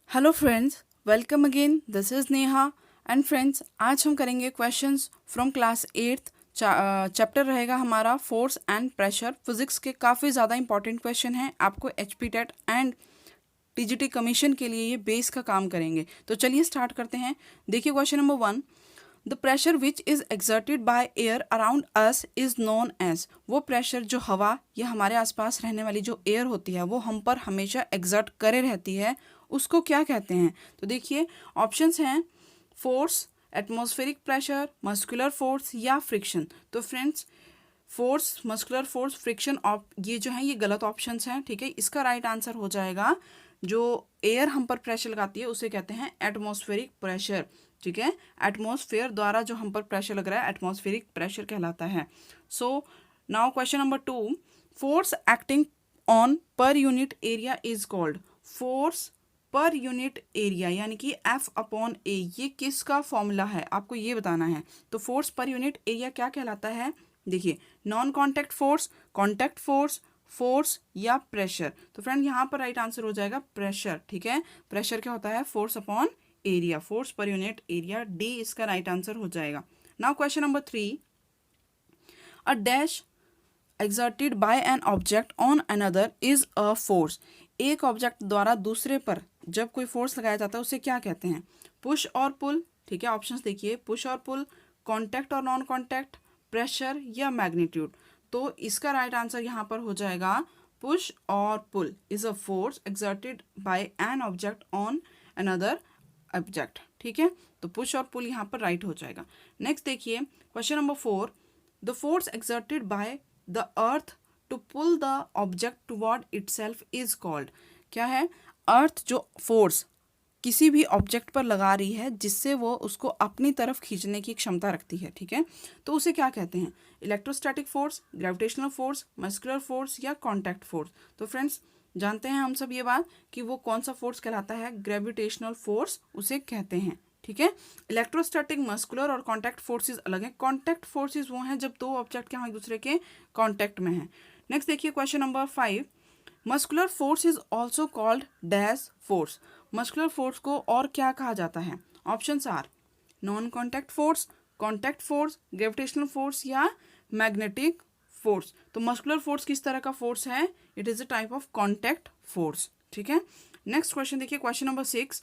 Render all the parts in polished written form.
Hello friends, welcome again. This is Neha and friends, आज हम करेंगे questions from class 8th। Chapter रहेगा हमारा फोर्स एंड प्रेशर। फिजिक्स के काफ़ी ज़्यादा इंपॉर्टेंट क्वेश्चन हैं। आपको HP TET and TGT commission के लिए ये बेस का काम करेंगे। तो चलिए स्टार्ट करते हैं। देखिए question number 1, the pressure which is exerted by air around us is known as. वो प्रेशर जो हवा या हमारे आसपास रहने वाली जो एयर होती है वो हम पर हमेशा एक्सर्ट करे रहती है, उसको क्या कहते हैं। तो देखिए ऑप्शंस हैं force, atmospheric pressure, muscular force या फ्रिक्शन। तो friends, force, muscular force, friction, ये जो है ये गलत ऑप्शंस हैं। ठीक है, इसका राइट आंसर हो जाएगा जो एयर हम पर प्रेशर लगाती है उसे कहते हैं एटमॉस्फेरिक प्रेशर। ठीक है, एटमॉस्फेयर द्वारा जो हम पर प्रेशर लग रहा है एटमॉस्फेरिक प्रेशर कहलाता है। So now question number 2, force acting on per unit area is called. Force per unit area यानी कि F अपॉन ए, ये किसका फॉर्मूला है आपको ये बताना है। तो फोर्स पर यूनिट एरिया क्या कहलाता है। देखिए, non contact force, contact force, force या प्रेशर। तो फ्रेंड यहाँ पर राइट आंसर हो जाएगा प्रेशर। ठीक है, प्रेशर क्या होता है, force upon area, force per unit area, D इसका राइट आंसर हो जाएगा। Now question number 3, a dash exerted by an object on another is a force। एक ऑब्जेक्ट द्वारा दूसरे पर जब कोई फोर्स लगाया जाता है उसे क्या कहते हैं, पुश और पुल। ठीक है, ऑप्शंस देखिए, पुश और पुल, कांटेक्ट और नॉन कांटेक्ट, प्रेशर या मैग्नीट्यूड। तो इसका राइट आंसर यहाँ पर हो जाएगा पुश और pull is a force exerted by an object on another object. ठीक है, तो पुश और पुल यहाँ पर राइट हो जाएगा। नेक्स्ट देखिए question number 4, the force exerted by the earth to pull the object toward itself is called. क्या है, अर्थ जो फोर्स किसी भी ऑब्जेक्ट पर लगा रही है जिससे वो उसको अपनी तरफ खींचने की क्षमता रखती है। ठीक है, तो उसे क्या कहते हैं, electrostatic force, gravitational force, muscular force या कॉन्टैक्ट फोर्स। तो फ्रेंड्स, जानते हैं हम सब ये बात कि वो कौन सा फोर्स कहलाता है, ग्रेविटेशनल फोर्स उसे कहते हैं। ठीक है, इलेक्ट्रोस्टैटिक, मस्कुलर और कॉन्टैक्ट फोर्सेस अलग हैं। कॉन्टैक्ट फोर्सेस वो हैं जब दो ऑब्जेक्ट क्या एक दूसरे के कॉन्टैक्ट में हैं। नेक्स्ट देखिए question number 5, muscular force is also called dash force. Muscular force को और क्या कहा जाता है, options are non contact force, gravitational force या मैग्नेटिक फोर्स। तो मस्कुलर फोर्स किस तरह का फोर्स है, it is a type of contact force. ठीक है, नेक्स्ट क्वेश्चन देखिए question number 6,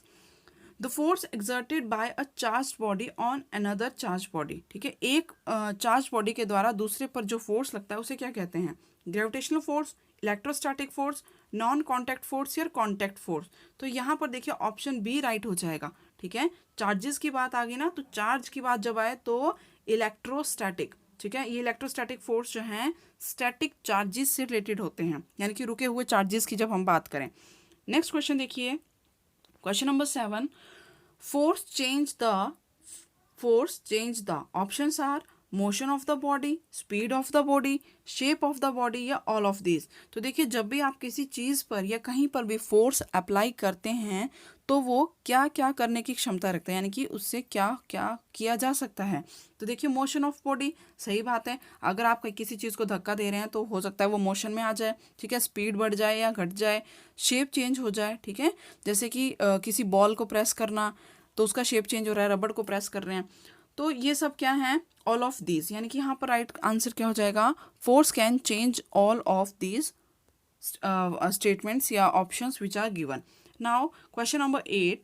the force exerted by a charge body on another charge body. ठीक है, एक चार्ज बॉडी के द्वारा दूसरे पर जो फोर्स लगता है उसे क्या कहते हैं, gravitational force, electrostatic force, non contact force या कॉन्टैक्ट फोर्स। तो यहाँ पर देखिए ऑप्शन बी राइट हो जाएगा। ठीक है, चार्जेस की बात आ गई ना, तो चार्ज की बात जब आए तो इलेक्ट्रोस्टैटिक। ठीक है, ये इलेक्ट्रोस्टैटिक फोर्स जो हैं स्टैटिक चार्जेस से रिलेटेड होते हैं, यानी कि रुके हुए चार्जेस की जब हम बात करें। नेक्स्ट क्वेश्चन देखिए question number 7, force change the options are motion of the body, speed of the body, shape of the body या all of these। तो देखिए, जब भी आप किसी चीज़ पर या कहीं पर भी फोर्स अप्लाई करते हैं तो वो क्या क्या करने की क्षमता रखता है, यानी कि उससे क्या क्या किया जा सकता है। तो देखिए, मोशन ऑफ बॉडी, सही बात है, अगर आप किसी चीज़ को धक्का दे रहे हैं तो हो सकता है वो मोशन में आ जाए। ठीक है, स्पीड बढ़ जाए या घट जाए, शेप चेंज हो जाए। ठीक है, जैसे कि किसी बॉल को प्रेस करना तो उसका शेप चेंज हो रहा है, रबड़ को प्रेस कर रहे हैं। तो ये सब क्या है, ऑल ऑफ दीज, यानी कि यहाँ पर राइट आंसर क्या हो जाएगा, force can change all of these statements या options which are given. Now question number 8,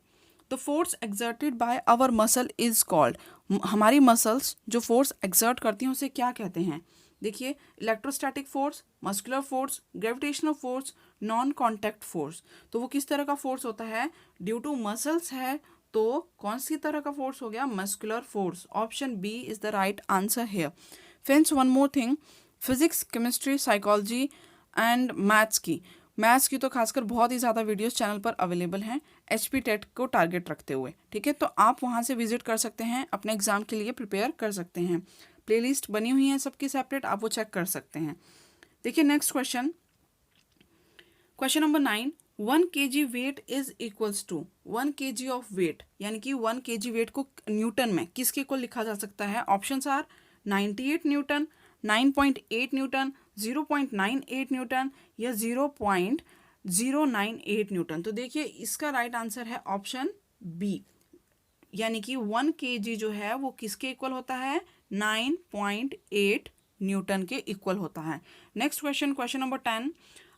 the force exerted by our muscle is called. हमारी मसल्स जो फोर्स एक्सर्ट करती हैं उसे क्या कहते हैं। देखिए, electrostatic force, muscular force, gravitational force, non contact force. तो वो किस तरह का फोर्स होता है, ड्यू टू मसल्स है तो कौन सी तरह का फोर्स हो गया, muscular force. Option B is the right answer here. Friends, one more thing, physics, chemistry, psychology and maths की तो खासकर बहुत ही ज़्यादा वीडियोस चैनल पर अवेलेबल हैं एचपी टेट को टारगेट रखते हुए। ठीक है, तो आप वहाँ से विजिट कर सकते हैं, अपने एग्जाम के लिए प्रिपेयर कर सकते हैं। प्लेलिस्ट बनी हुई है सबकी सेपरेट, आप वो चेक कर सकते हैं। देखिए next question, question number 9, 1 kg weight is equals to 1 kg of weight, यानी कि 1 kg वेट को न्यूटन में किसके इक्वल लिखा जा सकता है। Options are 98 newton, 9.8 newton, 0.98 newton या 098 न्यूटन। तो देखिए इसका राइट आंसर है ऑप्शन बी, यानी कि 1 kg जो है वो किसके इक्वल होता है, 9.8 न्यूटन के इक्वल होता है। Next question, question number 10,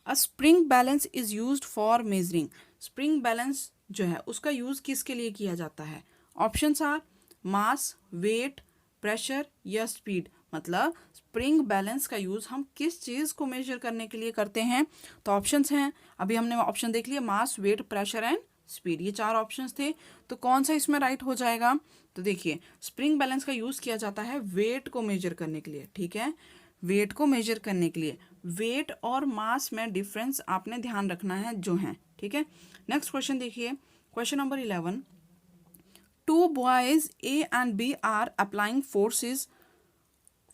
a spring balance is used for measuring. Spring balance जो है उसका यूज किसके लिए किया जाता है? Options are mass, weight, pressure या स्पीड। मतलब स्प्रिंग बैलेंस का यूज हम किस चीज को मेजर करने के लिए करते हैं? तो ऑप्शंस हैं, अभी हमने ऑप्शन देख लिया, मास, वेट, प्रेशर एंड स्पीड, ये 4 ऑप्शंस थे। तो कौन सा इसमें राइट हो जाएगा? तो देखिए स्प्रिंग बैलेंस का यूज किया जाता है वेट को मेजर करने के लिए, ठीक है, वेट को मेजर करने के लिए। वेट और मास में डिफरेंस आपने ध्यान रखना है जो है, ठीक है। नेक्स्ट क्वेश्चन देखिए, question number 11, two boys A and B are applying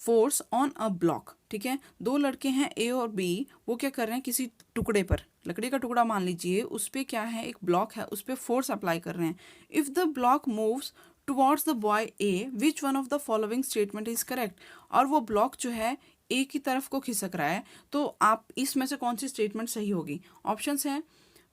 force on a block, ठीक है, 2 लड़के हैं ए और बी, वो क्या कर रहे हैं, किसी टुकड़े पर, लकड़ी का टुकड़ा मान लीजिए, उस पर क्या है, एक ब्लॉक है, उस पर फोर्स अप्लाई कर रहे हैं। If the block moves towards the boy A, which one of the following statement is correct. और वो ब्लॉक जो है ए की तरफ को खिसक रहा है, तो आप इसमें से कौन सी स्टेटमेंट सही होगी? ऑप्शंस हैं,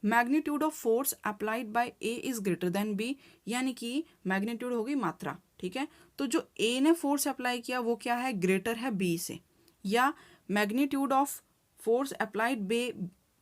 magnitude of force applied by A is greater than B, यानी कि मैग्नीट्यूड होगी मात्रा, ठीक है, तो जो ए ने फोर्स अप्लाई किया वो क्या है, ग्रेटर है बी से। या magnitude of force applied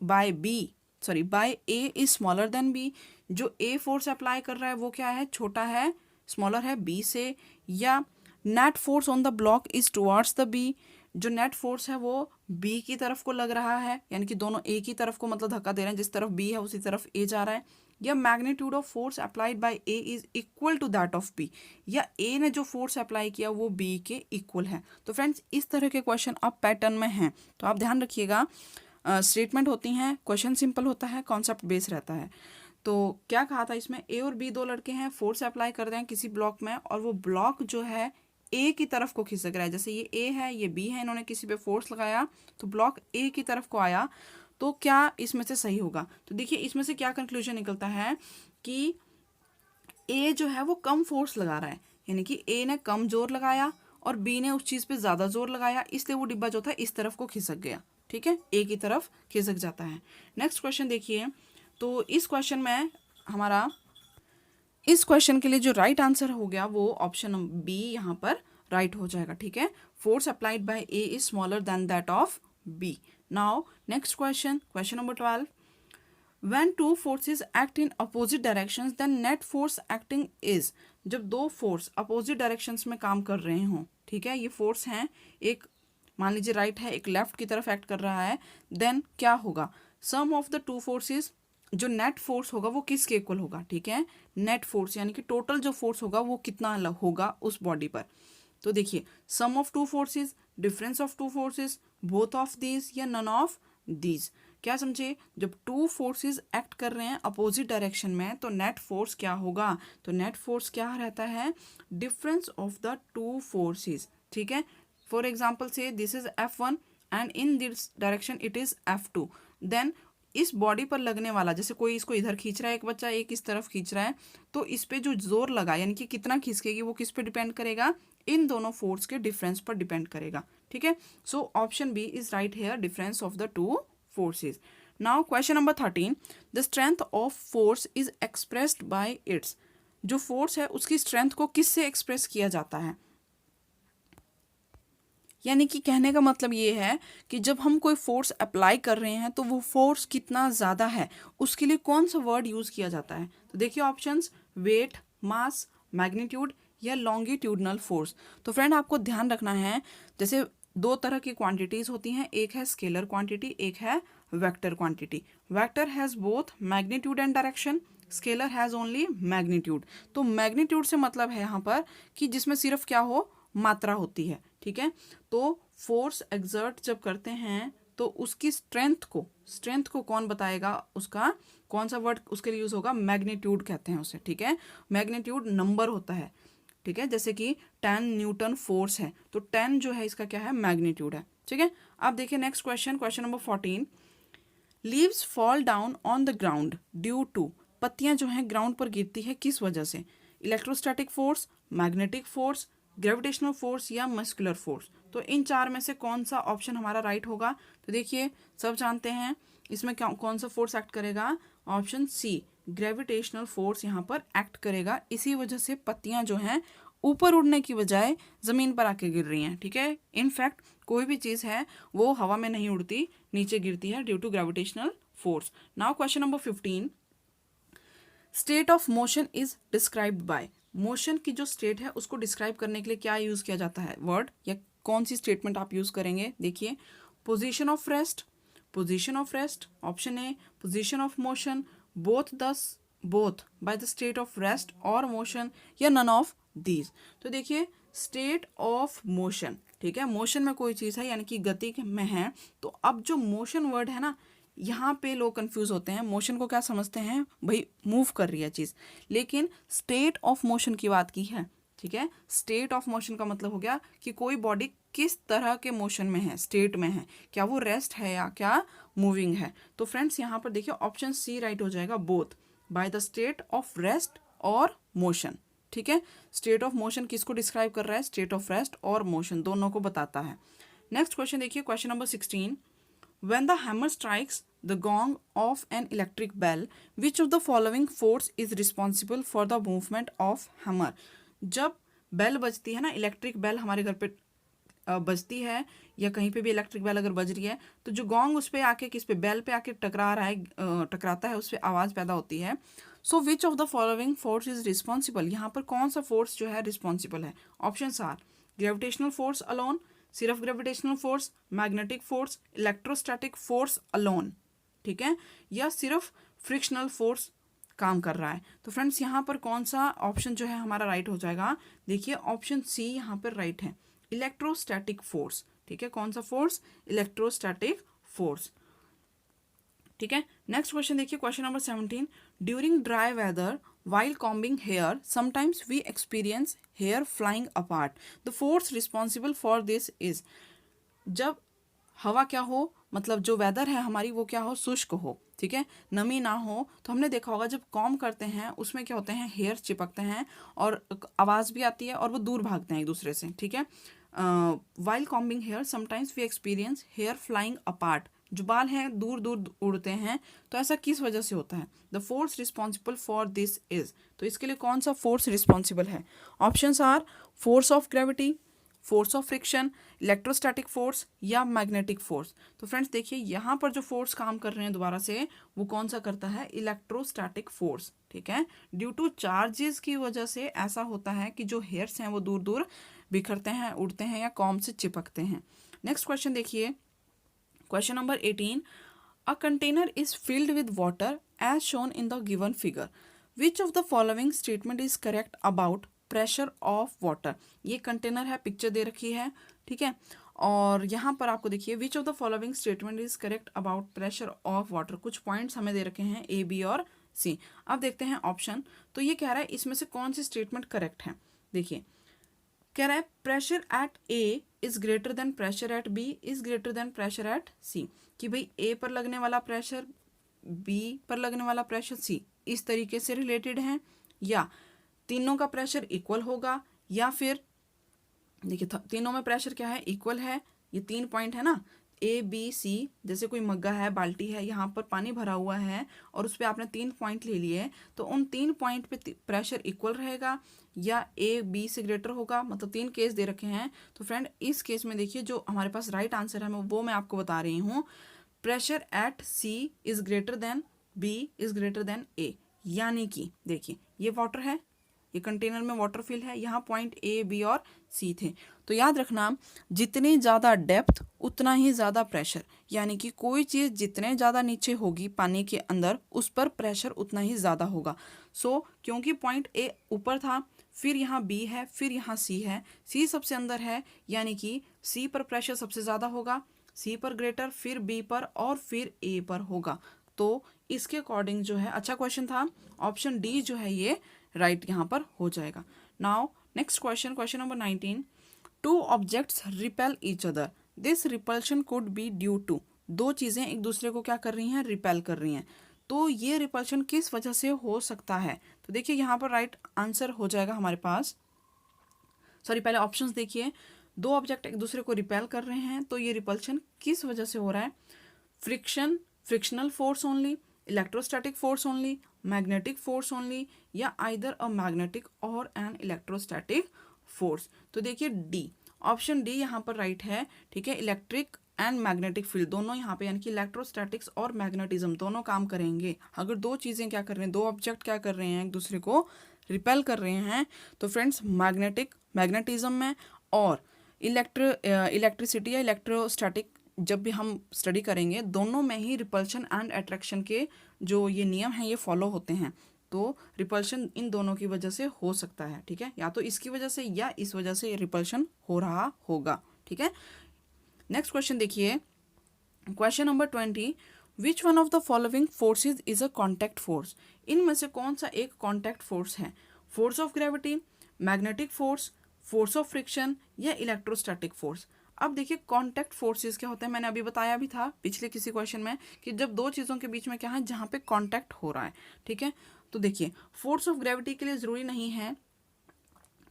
by A is smaller than B, जो ए फोर्स अप्लाई कर रहा है वो क्या है, छोटा है, स्मॉलर है बी से। या net force on the block is towards the B, जो नेट फोर्स है वो बी की तरफ को लग रहा है, यानी कि दोनों ए की तरफ को मतलब धक्का दे रहे हैं, जिस तरफ बी है उसी तरफ ए जा रहा है। या magnitude of force applied by A is equal to that of B, या ए ने जो फोर्स अप्लाई किया वो बी के इक्वल है। तो फ्रेंड्स इस तरह के क्वेश्चन अब पैटर्न में हैं, तो आप ध्यान रखिएगा, स्टेटमेंट होती हैं, क्वेश्चन सिंपल होता है, कॉन्सेप्ट बेस रहता है। तो क्या कहा था इसमें, ए और बी 2 लड़के हैं, फोर्स अप्लाई कर रहे हैं किसी ब्लॉक में, और वो ब्लॉक जो है ए की तरफ को खिसक रहा है। जैसे ये ए है, ये बी है, इन्होंने किसी पे फोर्स लगाया तो ब्लॉक ए की तरफ को आया, तो क्या इसमें से सही होगा? तो देखिए इसमें से क्या कंक्लूजन निकलता है कि ए जो है वो कम फोर्स लगा रहा है, यानी कि ए ने कम जोर लगाया और बी ने उस चीज़ पे ज़्यादा जोर लगाया, इसलिए वो डिब्बा जो था इस तरफ को खिसक गया, ठीक है, ए की तरफ खिसक जाता है। नेक्स्ट क्वेश्चन देखिए, तो इस क्वेश्चन में हमारा, इस क्वेश्चन के लिए जो राइट आंसर हो गया वो ऑप्शन बी यहाँ पर राइट हो जाएगा, ठीक है, force applied by A is smaller than that of B. Now next question, question number 12, when two forces act in opposite directions then net force acting is, जब 2 फोर्स अपोजिट डायरेक्शंस में काम कर रहे हों, ठीक है, ये फोर्स हैं, एक मान लीजिए राइट है, एक लेफ्ट की तरफ एक्ट कर रहा है, देन क्या होगा, सम ऑफ द 2 फोर्सेस, जो नेट फोर्स होगा वो किसके इक्वल होगा, ठीक है, नेट फोर्स यानी कि टोटल जो फोर्स होगा वो कितना होगा उस बॉडी पर। तो देखिए sum of 2 forces, difference of 2 forces, both of these या नन ऑफ दीज। क्या समझे, जब 2 फोर्सेस एक्ट कर रहे हैं अपोजिट डायरेक्शन में तो नेट फोर्स क्या होगा, तो नेट फोर्स क्या रहता है, डिफरेंस ऑफ द 2 फोर्सेस, ठीक है। फॉर एग्जाम्पल से this is F1 and in this direction it is F2, then इस बॉडी पर लगने वाला, जैसे कोई इसको इधर खींच रहा है एक बच्चा, एक इस तरफ खींच रहा है, तो इस पे जो जोर लगा यानी कि कितना खींचेगी वो किस पे डिपेंड करेगा, इन दोनों फोर्स के डिफरेंस पर डिपेंड करेगा, ठीक है। So option B is right here, difference of the 2 forces. Now question number 13, the strength of force is expressed by its, जो फोर्स है उसकी स्ट्रेंथ को किससे एक्सप्रेस किया जाता है, यानी कि कहने का मतलब ये है कि जब हम कोई फोर्स अप्लाई कर रहे हैं तो वो फोर्स कितना ज़्यादा है उसके लिए कौन सा वर्ड यूज़ किया जाता है। तो देखिए ऑप्शंस, वेट, मास, मैग्नीट्यूड या लॉन्गिट्यूडनल फोर्स। तो फ्रेंड आपको ध्यान रखना है, जैसे 2 तरह की क्वांटिटीज़ होती हैं, एक है स्केलर क्वांटिटी, एक है vector quantity. Vector has both magnitude and direction, scalar has only magnitude. तो मैग्नीट्यूड से मतलब है यहाँ पर कि जिसमें सिर्फ क्या हो, मात्रा होती है, ठीक है। तो फोर्स एक्सर्ट जब करते हैं तो उसकी स्ट्रेंथ को कौन बताएगा, उसका कौन सा वर्ड उसके लिए यूज होगा, मैग्नीट्यूड कहते हैं उसे, ठीक है। मैग्नीट्यूड नंबर होता है, ठीक है, जैसे कि 10 न्यूटन फोर्स है तो 10 जो है इसका क्या है, मैग्नीट्यूड है, ठीक है। अब देखिए next question, question number 14, leaves fall down on the ground due to, पत्तियां जो हैं ग्राउंड पर गिरती है किस वजह से, electrostatic force, magnetic force, gravitational force या मस्कुलर फोर्स। तो इन 4 में से कौन सा ऑप्शन हमारा राइट होगा। तो देखिए सब जानते हैं इसमें क्या कौन सा फोर्स एक्ट करेगा? ऑप्शन सी, ग्रेविटेशनल फोर्स यहाँ पर एक्ट करेगा। इसी वजह से पत्तियां जो हैं ऊपर उड़ने की बजाय ज़मीन पर आके गिर रही हैं। ठीक है, इनफैक्ट कोई भी चीज़ है वो हवा में नहीं उड़ती, नीचे गिरती है due to gravitational force. Now question number 15, state of motion is described by. Motion की जो स्टेट है उसको डिस्क्राइब करने के लिए क्या यूज़ किया जाता है वर्ड, या कौन सी स्टेटमेंट आप यूज़ करेंगे? देखिए, position of rest, position of rest, option A, position of motion, both by the state of rest और मोशन, या नन ऑफ दीज। तो देखिए, स्टेट ऑफ मोशन, ठीक है, मोशन में कोई चीज़ है यानी कि गति में है, तो अब जो मोशन वर्ड है ना, यहाँ पे लोग कंफ्यूज होते हैं। मोशन को क्या समझते हैं? भाई मूव कर रही है चीज़, लेकिन स्टेट ऑफ मोशन की बात की है। ठीक है, स्टेट ऑफ मोशन का मतलब हो गया कि कोई बॉडी किस तरह के मोशन में है, स्टेट में है, क्या वो रेस्ट है या क्या मूविंग है। तो फ्रेंड्स यहाँ पर देखिए ऑप्शन सी राइट हो जाएगा, both by the state of rest और मोशन। ठीक है, स्टेट ऑफ मोशन किसको डिस्क्राइब कर रहा है? स्टेट ऑफ रेस्ट और मोशन दोनों को बताता है। नेक्स्ट क्वेश्चन देखिए, question number 16, when the hammer strikes the gong of an electric bell, which of the following force is responsible for the movement of hammer? जब बेल बजती है ना, इलेक्ट्रिक बेल हमारे घर पे बजती है या कहीं पे भी इलेक्ट्रिक बेल अगर बज रही है, तो जो गोंग उस पे आके किस पे, बेल पे आके टकरा रहा है, टकराता है, उस पर आवाज़ पैदा होती है। So which of the following force is responsible? यहाँ पर कौन सा फोर्स जो है रिस्पॉन्सिबल है? Option are, gravitational force alone, सिर्फ gravitational force, magnetic force, electrostatic force alone, ठीक है, या सिर्फ फ्रिक्शनल फोर्स काम कर रहा है। तो फ्रेंड्स यहाँ पर कौन सा ऑप्शन जो है हमारा राइट हो जाएगा? देखिए ऑप्शन सी यहाँ पर राइट है, इलेक्ट्रोस्टैटिक फोर्स। ठीक है, कौन सा फोर्स? Electrostatic force. ठीक है, नेक्स्ट क्वेश्चन देखिए, question number 17, during dry weather while combing hair sometimes we experience hair flying apart, the force responsible for this is। जब हवा क्या हो, मतलब जो वेदर है हमारी वो क्या हो, शुष्क हो, ठीक है, नमी ना हो, तो हमने देखा होगा जब कॉम्ब करते हैं उसमें क्या होते हैं, हेयर चिपकते हैं और आवाज़ भी आती है और वो दूर भागते हैं एक दूसरे से। ठीक है, while combing hair sometimes we experience hair flying apart, जो बाल हैं दूर दूर उड़ते हैं, तो ऐसा किस वजह से होता है? The force responsible for this is. तो इसके लिए कौन सा फोर्स रिस्पॉन्सिबल है? Options are, force of gravity, force of friction, electrostatic force, या मैग्नेटिक फोर्स। तो फ्रेंड्स देखिए यहाँ पर जो फोर्स काम कर रहे हैं दोबारा से, वो कौन सा करता है? Electrostatic force. ठीक है, ड्यू टू चार्जेस की वजह से ऐसा होता है कि जो हेयर्स हैं वो दूर दूर बिखरते हैं, उड़ते हैं या कॉम्ब से चिपकते हैं। नेक्स्ट क्वेश्चन देखिए, question number 18, a container is filled with water as shown in the given figure, which of the following statement is correct about pressure of water. ये कंटेनर है, पिक्चर दे रखी है, ठीक है, और यहाँ पर आपको देखिए which of the following statement is correct about pressure of water, कुछ पॉइंट्स हमें दे रखे हैं ए, बी और सी। अब देखते हैं ऑप्शन। तो ये कह रहा है इसमें से कौन सी स्टेटमेंट करेक्ट है। देखिए कह रहा है pressure at A is greater than pressure at B is greater than pressure at C, कि भाई ए पर लगने वाला प्रेशर बी पर लगने वाला प्रेशर सी इस तरीके से रिलेटेड है, या तीनों का प्रेशर इक्वल होगा, या फिर देखिए तीनों में प्रेशर क्या है, इक्वल है। ये 3 पॉइंट है ना, ए बी सी, जैसे कोई मग्गा है, बाल्टी है, यहाँ पर पानी भरा हुआ है और उस पर आपने 3 पॉइंट ले लिए, तो उन 3 पॉइंट पे प्रेशर इक्वल रहेगा या ए बी से ग्रेटर होगा, मतलब 3 केस दे रखे हैं। तो फ्रेंड इस केस में देखिए जो हमारे पास राइट आंसर है वो मैं आपको बता रही हूँ, pressure at C is greater than B is greater than A, यानी कि देखिए ये वाटर है, ये कंटेनर में वाटर फिल है, यहाँ पॉइंट ए बी और सी थे। तो याद रखना जितनी ज़्यादा डेप्थ उतना ही ज़्यादा प्रेशर, यानी कि कोई चीज़ जितने ज़्यादा नीचे होगी पानी के अंदर उस पर प्रेशर उतना ही ज़्यादा होगा। सो क्योंकि पॉइंट ए ऊपर था, फिर यहाँ बी है, फिर यहाँ सी है, सी सबसे अंदर है, यानी कि सी पर प्रेशर सबसे ज़्यादा होगा, सी पर ग्रेटर, फिर बी पर और फिर ए पर होगा। तो इसके अकॉर्डिंग जो है अच्छा क्वेश्चन था, ऑप्शन डी जो है ये राइट यहाँ पर हो जाएगा। Now next question, question number 19, two objects repel each other, this repulsion could be due to, दो चीज़ें एक दूसरे को क्या कर रही हैं, रिपेल कर रही हैं, तो ये रिपल्शन किस वजह से हो सकता है। तो देखिए यहाँ पर राइट आंसर हो जाएगा हमारे पास, सॉरी पहले ऑप्शंस देखिए, दो ऑब्जेक्ट एक दूसरे को रिपेल कर रहे हैं तो ये रिपल्शन किस वजह से हो रहा है, friction, frictional force only, electrostatic force only, magnetic force only, या आइदर अ मैग्नेटिक और एन इलेक्ट्रोस्टैटिक फोर्स। तो देखिए डी, ऑप्शन डी यहाँ पर राइट है, ठीक है। इलेक्ट्रिक एंड मैग्नेटिक फील्ड दोनों यहाँ पे, यानी कि इलेक्ट्रोस्टैटिक्स और मैग्नेटिज्म दोनों काम करेंगे। अगर दो चीज़ें क्या कर रहे हैं, दो ऑब्जेक्ट क्या कर रहे हैं, एक दूसरे को रिपेल कर रहे हैं, तो फ्रेंड्स मैग्नेटिज्म में और इलेक्ट्रिसिटी या इलेक्ट्रोस्टैटिक जब भी हम स्टडी करेंगे, दोनों में ही रिपल्शन एंड अट्रैक्शन के जो ये नियम हैं ये फॉलो होते हैं। तो रिपल्शन इन दोनों की वजह से हो सकता है, ठीक है, या तो इसकी वजह से या इस वजह से रिपल्शन हो रहा होगा, ठीक है। नेक्स्ट क्वेश्चन देखिए, question number 20, which one of the following forces is a contact force. इनमें से कौन सा एक कॉन्टैक्ट फोर्स है? Force of gravity, magnetic force, force of friction, या इलेक्ट्रोस्टैटिक फोर्स। अब देखिए कॉन्टैक्ट फोर्सेस क्या होते हैं, मैंने अभी बताया भी था पिछले किसी क्वेश्चन में कि जब दो चीज़ों के बीच में क्या है, जहाँ पे कॉन्टैक्ट हो रहा है, ठीक है। तो देखिए फोर्स ऑफ ग्रेविटी के लिए ज़रूरी नहीं है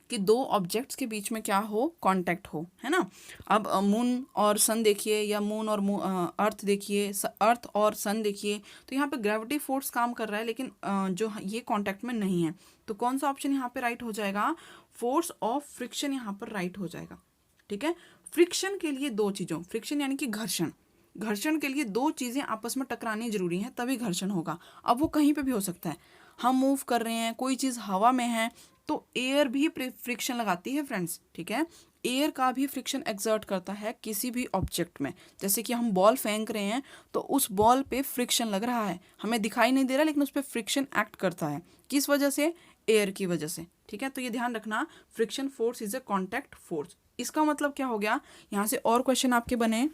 कि दो ऑब्जेक्ट्स के बीच में क्या हो, कांटेक्ट हो, है ना। अब मून और सन देखिए, या मून और अर्थ देखिए, अर्थ और सन देखिए, तो यहाँ पे ग्रेविटी फोर्स काम कर रहा है, लेकिन जो ये कांटेक्ट में नहीं है। तो कौन सा ऑप्शन यहाँ पे राइट हो जाएगा? फोर्स ऑफ फ्रिक्शन यहाँ पर राइट हो जाएगा, ठीक है। फ्रिक्शन के लिए दो चीज़ों, फ्रिक्शन यानी कि घर्षण, घर्षण के लिए दो चीज़ें आपस में टकरानी जरूरी है, तभी घर्षण होगा। अब वो कहीं पे भी हो सकता है, हम मूव कर रहे हैं, कोई चीज़ हवा में है, तो एयर भी फ्रिक्शन लगाती है फ्रेंड्स, ठीक है। एयर का भी फ्रिक्शन एक्सर्ट करता है किसी भी ऑब्जेक्ट में। जैसे कि हम बॉल फेंक रहे हैं, तो उस बॉल पे फ्रिक्शन लग रहा है, हमें दिखाई नहीं दे रहा, लेकिन उस पर फ्रिक्शन एक्ट करता है। किस वजह से? एयर की वजह से, ठीक है। तो ये ध्यान रखना, friction force is a contact force. इसका मतलब क्या हो गया, यहाँ से और क्वेश्चन आपके बने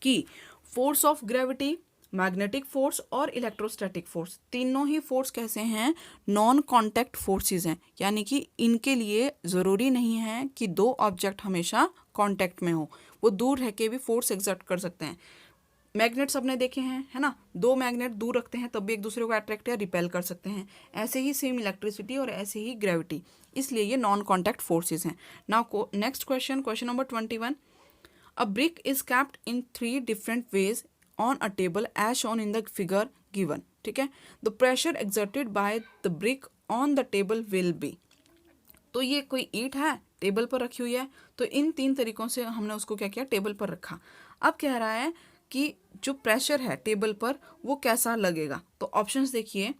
कि force of gravity, magnetic force और इलेक्ट्रोस्टैटिक फोर्स, तीनों ही फोर्स कैसे हैं? नॉन कांटेक्ट फोर्सेस हैं, यानी कि इनके लिए ज़रूरी नहीं है कि दो ऑब्जेक्ट हमेशा कांटेक्ट में हो, वो दूर रह के भी फोर्स एक्सर्ट कर सकते हैं। मैग्नेट्स अपने देखे हैं, है ना, दो मैग्नेट दूर रखते हैं तब भी एक दूसरे को अट्रैक्ट या रिपेल कर सकते हैं। ऐसे ही सेम इलेक्ट्रिसिटी और ऐसे ही ग्रेविटी, इसलिए ये नॉन कॉन्टैक्ट फोर्सेज हैं। Now next question, question number 21, A brick is kept in 3 different ways on a table as shown in the figure given, ठीक है। The pressure exerted by the brick on the table will be, तो ये कोई ईंट है table पर रखी हुई है, तो इन 3 तरीकों से हमने उसको क्या किया, टेबल पर रखा। अब कह रहा है कि जो प्रेशर है टेबल पर वो कैसा लगेगा। तो ऑप्शंस देखिए,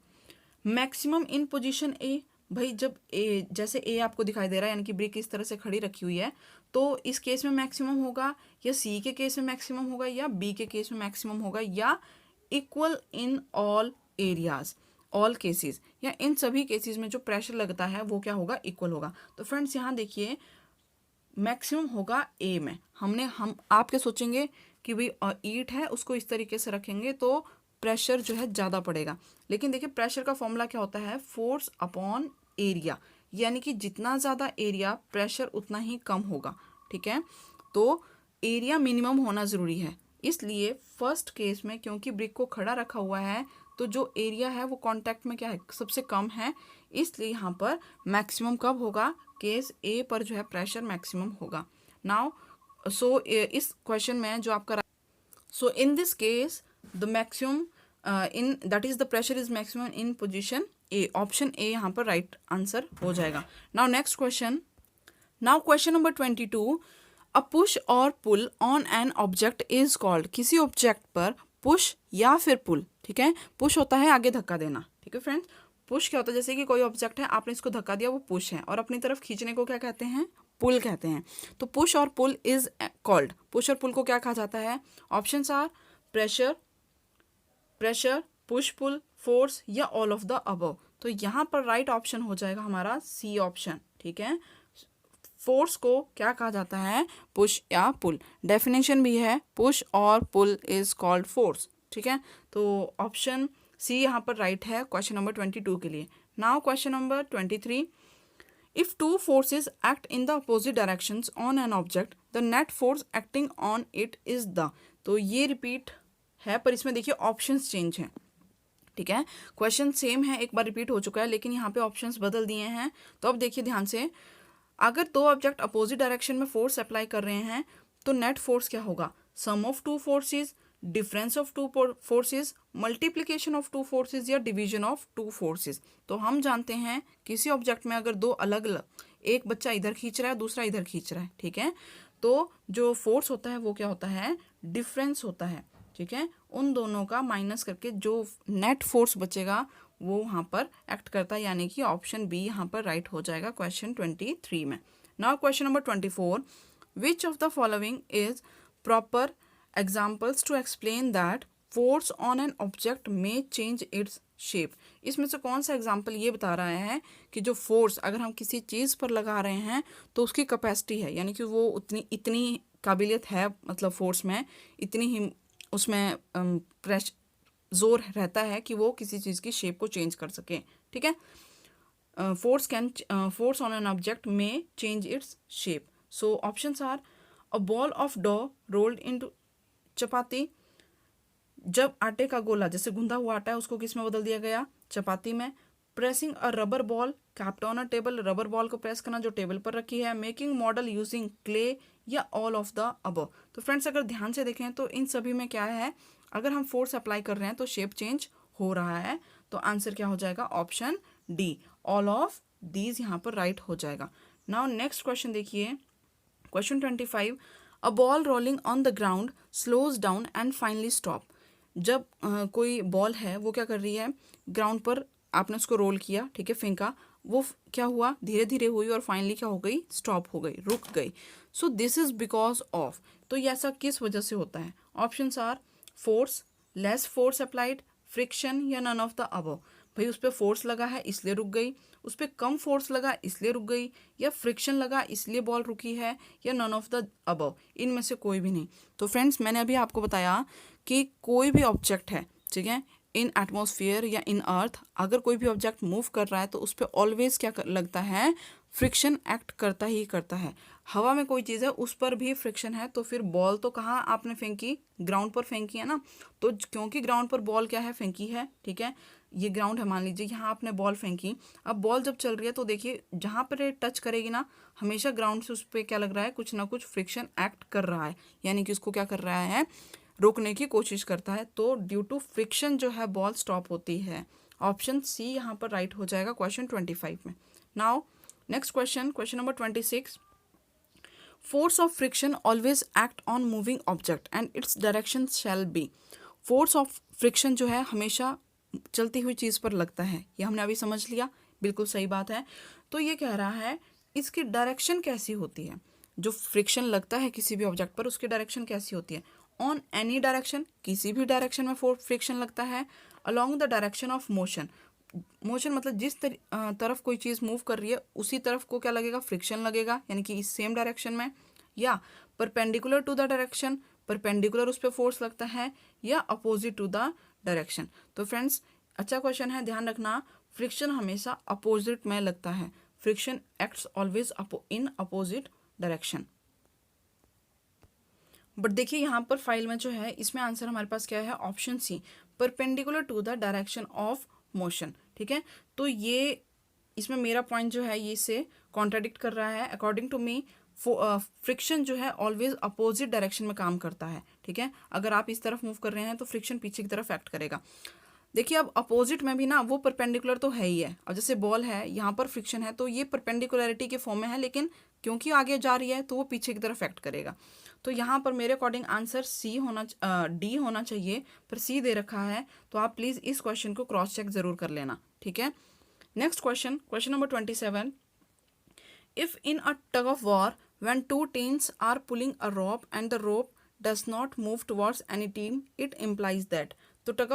मैक्सिमम इन पोजीशन ए, भाई जब ए, जैसे ए आपको दिखाई दे रहा है, यानी कि ब्रिक इस तरह से खड़ी रखी हुई है, तो इस केस में मैक्सिमम होगा, या सी के केस में मैक्सिमम होगा, या बी के केस में मैक्सिमम होगा, या equal in all areas, all cases, या इन सभी केसेस में जो प्रेशर लगता है वो क्या होगा, इक्वल होगा। तो फ्रेंड्स यहाँ देखिए मैक्सिमम होगा ए में। हम आप क्या सोचेंगे कि भाई ईंट है उसको इस तरीके से रखेंगे तो प्रेशर जो है ज़्यादा पड़ेगा, लेकिन देखिए प्रेशर का फॉर्मूला क्या होता है, फोर्स अपॉन एरिया, यानी कि जितना ज़्यादा एरिया प्रेशर उतना ही कम होगा, ठीक है। तो एरिया मिनिमम होना ज़रूरी है, इसलिए फर्स्ट केस में क्योंकि ब्रिक को खड़ा रखा हुआ है तो जो एरिया है वो कांटेक्ट में क्या है, सबसे कम है, इसलिए यहाँ पर मैक्सिमम कब होगा, केस ए पर जो है प्रेशर मैक्सिमम होगा। नाउ सो इस क्वेश्चन में जो आपका, so in this case the maximum in that is the pressure is maximum in position A, option A यहाँ पर राइट आंसर हो जाएगा। Now next question, now question number 22, a push और pull on an object is called, किसी object पर push या फिर पुल, ठीक है। पुश होता है आगे धक्का देना, ठीक है फ्रेंड्स। पुश क्या होता है, जैसे कि कोई ऑब्जेक्ट है आपने इसको धक्का दिया वो पुश है, और अपनी तरफ खींचने को क्या कहते हैं, पुल कहते हैं। तो पुश और पुल इज कॉल्ड, पुश और पुल को क्या कहा जाता है? Options are pressure, pressure, push pull, force, या ऑल ऑफ द अबव। तो यहाँ पर राइट ऑप्शन हो जाएगा हमारा सी ऑप्शन, ठीक है। फोर्स को क्या कहा जाता है, पुश या पुल। डेफिनेशन भी है, पुश और पुल इज कॉल्ड फोर्स, ठीक है। तो ऑप्शन सी यहाँ पर राइट है क्वेश्चन नंबर 22 के लिए। Now question number 23, if two forces act in the opposite directions on an object, the net force acting on it is the, तो ये रिपीट है पर इसमें देखिए ऑप्शंस चेंज हैं, ठीक है। क्वेश्चन सेम है, एक बार रिपीट हो चुका है, लेकिन यहाँ पे ऑप्शंस बदल दिए हैं। तो अब देखिए ध्यान से, अगर दो ऑब्जेक्ट अपोजिट डायरेक्शन में फोर्स अप्लाई कर रहे हैं तो नेट फोर्स क्या होगा, sum of two forces difference of two forces, multiplication of two forces या डिवीजन ऑफ टू फोर्सेस। तो हम जानते हैं किसी ऑब्जेक्ट में अगर दो अलग अलग, एक बच्चा इधर खींच रहा है दूसरा इधर खींच रहा है, ठीक है, तो जो फोर्स होता है वो क्या होता है, डिफरेंस होता है, ठीक है। उन दोनों का माइनस करके जो नेट फोर्स बचेगा वो वहाँ पर एक्ट करता है, यानी कि ऑप्शन बी यहाँ पर राइट हो जाएगा क्वेश्चन 23 में। Now question number 24, which of the following is proper examples to explain that force on an object में चेंज इट्स शेप। इसमें से कौन सा एग्जाम्पल ये बता रहा है कि जो फोर्स अगर हम किसी चीज़ पर लगा रहे हैं तो उसकी कैपेसिटी है, यानी कि वो इतनी काबिलियत है, मतलब फोर्स में इतनी ही उसमें प्रेशर जोर रहता है कि वो किसी चीज़ की शेप को चेंज कर सके, ठीक है। फोर्स ऑन एन ऑब्जेक्ट में change its shape. So options are a ball of dough rolled into chapati, जब आटे का गोला जैसे गूंदा हुआ आटा है उसको किस में बदल दिया गया, चपाती में। Pressing a rubber ball kept on a table, rubber ball को प्रेस करना जो टेबल पर रखी है। मेकिंग मॉडल यूजिंग क्ले या ऑल ऑफ द अबव। तो फ्रेंड्स अगर ध्यान से देखें तो इन सभी में क्या है, अगर हम फोर्स अप्लाई कर रहे हैं तो शेप चेंज हो रहा है, तो आंसर क्या हो जाएगा, option D, all of these यहाँ पर राइट हो जाएगा। नाउ नेक्स्ट क्वेश्चन देखिए, question 25, a ball rolling on the ground slows down and finally stop. जब कोई बॉल है वो क्या कर रही है, ग्राउंड पर आपने उसको रोल किया, ठीक है, फेंका, वो क्या हुआ, धीरे धीरे हुई और फाइनली क्या हो गई, स्टॉप हो गई, रुक गई। So this is because of, तो ये ऐसा किस वजह से होता है, options are force, less force applied, friction या नन ऑफ द अबव। भाई उस पर फोर्स लगा है इसलिए रुक गई, उस पर कम फोर्स लगा इसलिए रुक गई, या फ्रिक्शन लगा इसलिए बॉल रुकी है, या नन ऑफ द अबव, इनमें से कोई भी नहीं। तो फ्रेंड्स मैंने अभी आपको बताया कि कोई भी ऑब्जेक्ट है, ठीक है, इन एटमॉस्फेयर या इन अर्थ, अगर कोई भी ऑब्जेक्ट मूव कर रहा है तो उस पर ऑलवेज क्या लगता है, फ्रिक्शन एक्ट करता ही करता है। हवा में कोई चीज़ है उस पर भी फ्रिक्शन है, तो फिर बॉल तो कहाँ आपने फेंकी, ग्राउंड पर फेंकी है ना, तो क्योंकि ग्राउंड पर बॉल क्या है, फेंकी है, ठीक है, ये ग्राउंड है मान लीजिए, यहाँ आपने बॉल फेंकी, अब बॉल जब चल रही है तो देखिए जहाँ पर ये टच करेगी ना, हमेशा ग्राउंड से उस पर क्या लग रहा है, कुछ ना कुछ फ्रिक्शन एक्ट कर रहा है, यानी कि उसको क्या कर रहा है, रोकने की कोशिश करता है। तो ड्यू टू फ्रिक्शन जो है बॉल स्टॉप होती है। ऑप्शन सी यहाँ पर राइट हो जाएगा क्वेश्चन 25 में। Now next question, question number 26, force of friction always act on moving object and its direction shall be. Force of friction जो है हमेशा चलती हुई चीज़ पर लगता है, ये हमने अभी समझ लिया, बिल्कुल सही बात है। तो ये कह रहा है इसकी डायरेक्शन कैसी होती है, जो फ्रिक्शन लगता है किसी भी ऑब्जेक्ट पर उसकी डायरेक्शन कैसी होती है, ऑन एनी डायरेक्शन, किसी भी डायरेक्शन में फ्रिक्शन लगता है, along the direction of motion, motion मतलब जिस तरफ कोई चीज़ मूव कर रही है उसी तरफ को क्या लगेगा, फ्रिक्शन लगेगा, यानी कि इस सेम डायरेक्शन में, या perpendicular to the direction, perpendicular उस पर फोर्स लगता है, या अपोजिट टू द डायरेक्शन। तो फ्रेंड्स अच्छा क्वेश्चन है, ध्यान रखना, फ्रिक्शन हमेशा अपोजिट में लगता है, friction acts always in opposite direction. But देखिए यहाँ पर फाइल में जो है इसमें आंसर हमारे पास क्या है, option C, perpendicular to the direction of motion, ठीक है। तो ये इसमें मेरा पॉइंट जो है ये इससे कॉन्ट्राडिक्ट कर रहा है। अकॉर्डिंग टू मी फ्रिक्शन जो है ऑलवेज अपोजिट डायरेक्शन में काम करता है, ठीक है। अगर आप इस तरफ मूव कर रहे हैं तो फ्रिक्शन पीछे की तरफ एक्ट करेगा। देखिए अब अपोजिट में भी ना वो परपेंडिकुलर तो है ही है, अब जैसे बॉल है यहाँ पर फ्रिक्शन है तो ये परपेंडिकुलरिटी के फॉर्म में है, लेकिन क्योंकि आगे जा रही है तो वो पीछे की तरफ एक्ट करेगा। तो यहाँ पर मेरे अकॉर्डिंग आंसर सी होना डी होना चाहिए, पर सी दे रखा है, तो आप प्लीज़ इस क्वेश्चन को क्रॉस चेक जरूर कर लेना, ठीक है। Next question, question number 27, if in a tug of war when two teams are pulling a rope and the rope does not move towards any team it implies that. तो tug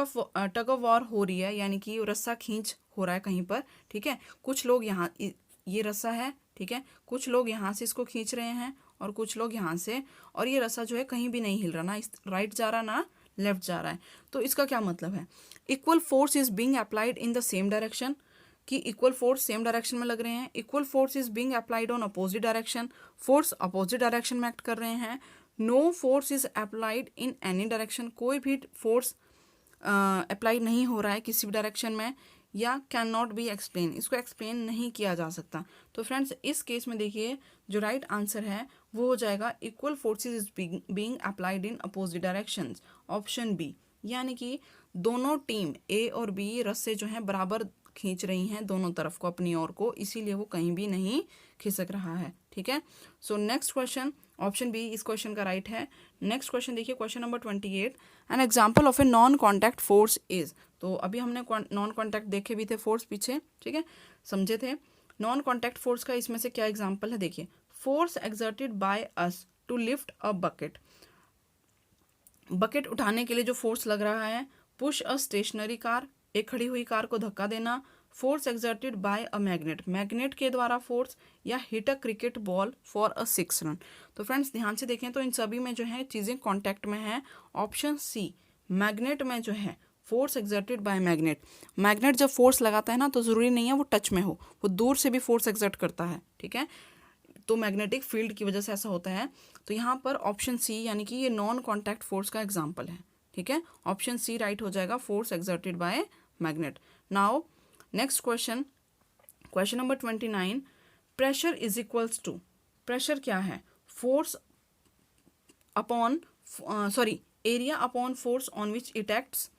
of war हो रही है, यानी कि रस्सा खींच हो रहा है कहीं पर, ठीक है, कुछ लोग यहाँ, ये रस्सा है, ठीक है, कुछ लोग यहाँ से इसको खींच रहे हैं और कुछ लोग यहाँ से, और ये रस्सा जो है कहीं भी नहीं हिल रहा, ना इस राइट जा रहा ना लेफ्ट जा रहा है। तो इसका क्या मतलब है, equal force is being applied in the same direction, कि इक्वल फोर्स सेम डायरेक्शन में लग रहे हैं, equal force is being applied on opposite direction, force opposite direction में एक्ट कर रहे हैं, no force is applied in any direction, कोई भी फोर्स अप्लाई नहीं हो रहा है किसी भी डायरेक्शन में, या कैन नॉट बी एक्सप्लेन, इसको एक्सप्लेन नहीं किया जा सकता। तो फ्रेंड्स इस केस में देखिए जो राइट आंसर है वो हो जाएगा equal forces is being applied in opposite directions, option B. यानी कि दोनों टीम ए और बी रस्से जो हैं बराबर खींच रही हैं दोनों तरफ को अपनी ओर को, इसीलिए वो कहीं भी नहीं खिसक रहा है। ठीक है, so next question option B इस क्वेश्चन का राइट है। नेक्स्ट क्वेश्चन देखिए, question number 28, an example of a non contact force is. तो अभी हमने नॉन कॉन्टैक्ट देखे भी थे फोर्स पीछे, ठीक है, समझे थे। नॉन कॉन्टैक्ट फोर्स का इसमें से क्या एग्जाम्पल है, देखिए, force exerted by us to lift a bucket. Bucket उठाने के लिए जो फोर्स लग रहा है, पुश अ स्टेशनरी कार, एक खड़ी हुई कार को धक्का देना, force exerted by a magnet, magnet के द्वारा फोर्स, या hit a cricket ball for a 6 run. तो फ्रेंड्स ध्यान से देखें तो इन सभी में जो है चीज़ें कॉन्टैक्ट में है। ऑप्शन सी मैग्नेट में जो है force exerted by magnet, magnet जब फोर्स लगाता है ना तो ज़रूरी नहीं है वो टच में हो, वो दूर से भी फोर्स एक्सर्ट करता है। ठीक है, तो मैग्नेटिक फील्ड की वजह से ऐसा होता है। तो यहाँ पर ऑप्शन सी यानी कि ये नॉन कॉन्टैक्ट फोर्स का एग्जाम्पल है। ठीक है, ऑप्शन सी राइट हो जाएगा, force exerted by magnet. Now next question, question number 29, pressure is equals to, pressure क्या है, force upon area upon force on which it acts,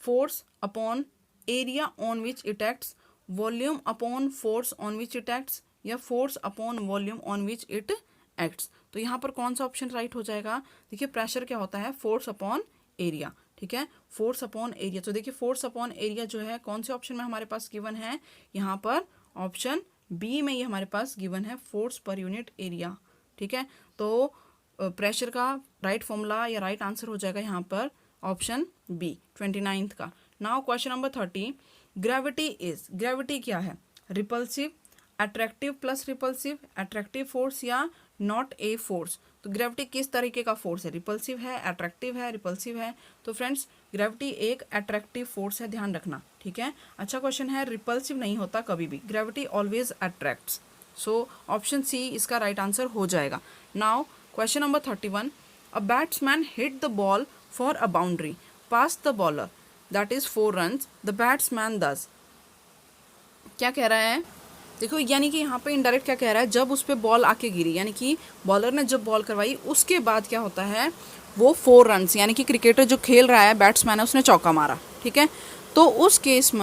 force upon area on which it acts, volume upon force on which it acts, या force upon volume on which it acts. तो यहाँ पर कौन सा option right हो जाएगा, देखिए pressure क्या होता है, फोर्स अपॉन एरिया। ठीक है, फोर्स अपॉन एरिया, तो देखिए फोर्स अपॉन एरिया जो है कौन से ऑप्शन में हमारे पास गिवन है, यहाँ पर ऑप्शन बी में ये हमारे पास गिवन है, फोर्स पर यूनिट एरिया। ठीक है, तो प्रेशर का राइट फॉर्मूला या राइट आंसर हो जाएगा यहाँ पर ऑप्शन बी 29th का। Now question number 30, gravity is, gravity क्या है, repulsive, attractive plus repulsive, attractive force, या नॉट ए फोर्स। तो ग्रेविटी किस तरीके का फोर्स है, रिपल्सिव है, अट्रैक्टिव है, रिपल्सिव है। तो फ्रेंड्स ग्रेविटी एक अट्रैक्टिव फोर्स है, ध्यान रखना। ठीक है, अच्छा क्वेश्चन है, रिपल्सिव नहीं होता कभी भी, gravity always attracts. So option C इसका राइट आंसर हो जाएगा। Now question number 31, a batsman hit the ball for a boundary, pass the bowler, that is 4 runs, the batsman does. क्या कह रहा है, देखो यानी कि यहाँ पे इनडायरेक्ट क्या कह रहा है, जब उस पर बॉल आके गिरी, यानी कि बॉलर ने जब बॉल करवाई उसके बाद क्या होता है, वो 4 runs, यानी कि क्रिकेटर जो खेल रहा है, बैट्समैन है, उसने चौका मारा। ठीक है, तो उस केस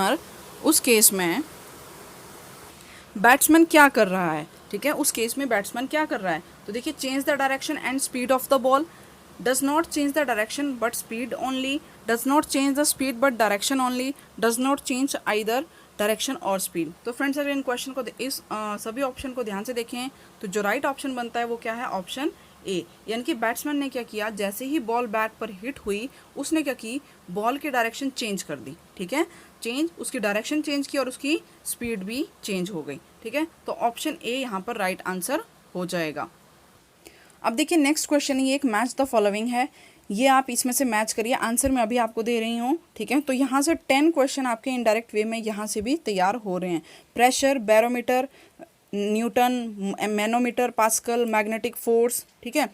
में बैट्समैन क्या कर रहा है, ठीक है, उस केस में बैट्समैन क्या कर रहा है, तो देखिए, change the direction and speed of the ball, does not change the direction but speed only, does not change the speed but direction only, does not change either direction और speed. तो friends अगर इन question को इस सभी option को ध्यान से देखें तो जो राइट ऑप्शन बनता है वो क्या है, ऑप्शन ए। यानी कि बैट्समैन ने क्या किया, जैसे ही बॉल बैट पर हिट हुई उसने क्या की, बॉल की डायरेक्शन चेंज कर दी। ठीक है, चेंज, उसकी डायरेक्शन चेंज की और उसकी स्पीड भी चेंज हो गई। ठीक है, तो ऑप्शन ए यहाँ पर राइट आंसर हो जाएगा। अब देखिए नेक्स्ट क्वेश्चन, ये एक मैच द फॉलोइंग है, ये आप इसमें से मैच करिए, आंसर मैं अभी आपको दे रही हूँ। ठीक है, तो यहाँ से 10 क्वेश्चन आपके इनडायरेक्ट वे में यहाँ से भी तैयार हो रहे हैं। Pressure, barometer, Newton, manometer, pascal, magnetic force, ठीक है,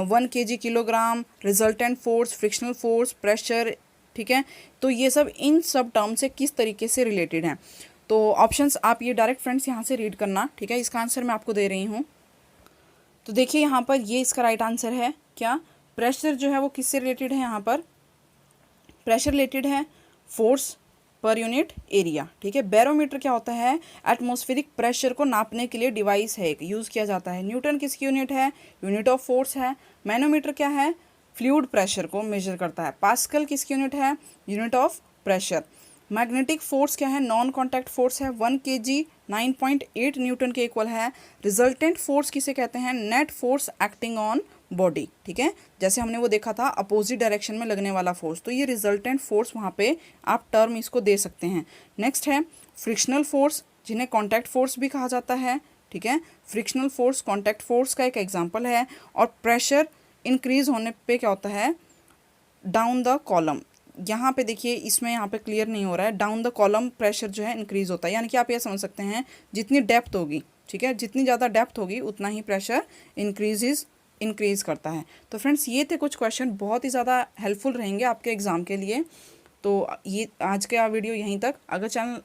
1 kg kilogram, resultant force, frictional force, pressure. ठीक है, तो ये सब इन सब टर्म से किस तरीके से रिलेटेड हैं। तो ऑप्शंस आप ये डायरेक्ट फ्रेंड्स यहाँ से रीड करना। ठीक है, इसका आंसर मैं आपको दे रही हूँ। तो देखिए यहाँ पर ये इसका राइट आंसर है, क्या, प्रेशर जो है वो किससे रिलेटेड है, यहाँ पर प्रेशर रिलेटेड है फोर्स पर यूनिट एरिया। ठीक है, बैरोमीटर क्या होता है, एटमॉस्फेरिक प्रेशर को नापने के लिए डिवाइस है, एक यूज़ किया जाता है। न्यूटन किसकी यूनिट है, यूनिट ऑफ फोर्स है। मैनोमीटर क्या है, फ्लूइड प्रेशर को मेजर करता है। पास्कल किसकी यूनिट है, unit of pressure. Magnetic force क्या है, नॉन कॉन्टैक्ट फोर्स है, 1 kg 9.8 न्यूटन के इक्वल है। रिजल्टेंट फोर्स किसे कहते हैं, net force acting on body. ठीक है, जैसे हमने वो देखा था अपोजिट डायरेक्शन में लगने वाला फोर्स, तो ये रिजल्टेंट फोर्स वहाँ पे आप टर्म इसको दे सकते हैं। नेक्स्ट है फ्रिक्शनल फोर्स, जिन्हें कॉन्टैक्ट फोर्स भी कहा जाता है। ठीक है, फ्रिक्शनल फोर्स कॉन्टैक्ट फोर्स का एक एग्जाम्पल है। और प्रेशर इंक्रीज होने पे क्या होता है, डाउन द कॉलम, यहाँ पे देखिए इसमें यहाँ पे क्लियर नहीं हो रहा है, डाउन द कॉलम प्रेशर जो है इंक्रीज होता है। यानी कि आप ये समझ सकते हैं जितनी डेप्थ होगी, ठीक है, जितनी ज़्यादा डेप्थ होगी उतना ही प्रेशर इंक्रीज करता है। तो फ्रेंड्स ये थे कुछ क्वेश्चन, बहुत ही ज़्यादा हेल्पफुल रहेंगे आपके एग्ज़ाम के लिए। तो ये आज का वीडियो यहीं तक। अगर चैनल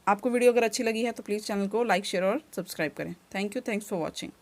आपको वीडियो अगर अच्छी लगी है तो प्लीज़ चैनल को लाइक, शेयर और सब्सक्राइब करें। Thank you, thanks for watching.